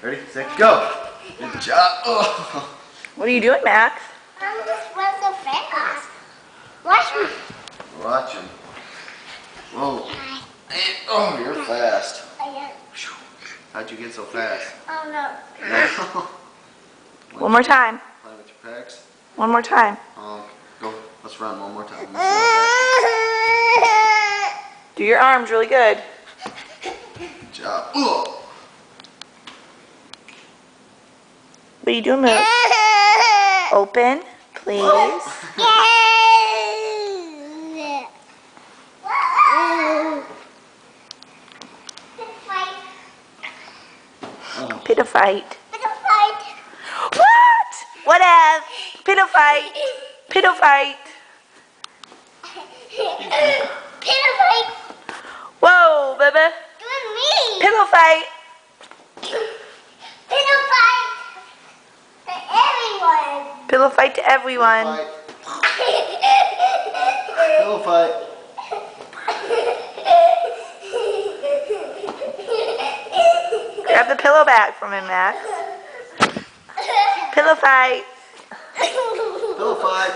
Ready, set, go. Good job. Oh. What are you doing, Max? I'm just running so fast. Watch me. Watch him. Whoa. Oh, you're fast. How'd you get so fast? Oh no. One more time. Play with your pecs. One more time. Go. Let's run one more time. Do your arms really good. Good job. Oh. What are you doing, Max? Open, please. Pit a fight. What? What else? Pit a fight. Pit a fight. Whoa, baby. Pillow fight. Pillow fight to everyone. Pillow fight. Grab the pillow back from him, Max. Pillow fight. Pillow fight.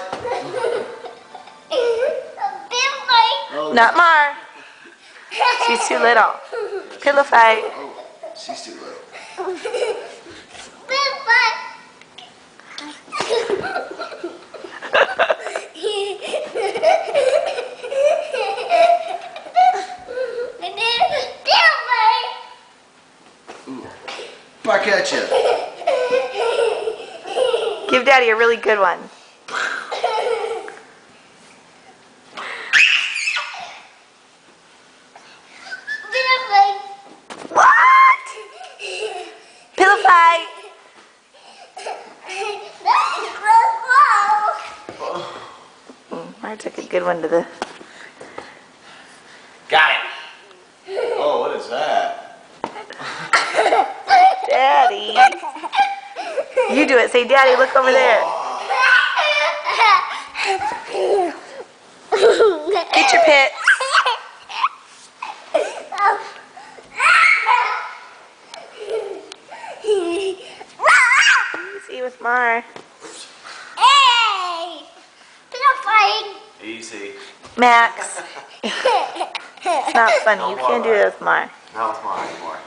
Oh, Not Mar. She's too little. Pillow fight. Oh, she's too little. Back at you. Give Daddy a really good one. What? Pillow fight. I took a good one to the... Got it. Oh, what is that? Daddy. You do it. Say, Daddy, look over there. Get your pit. Easy with Mar. Easy. Max. It's not funny. You can't do this with Mar. Not with mine anymore.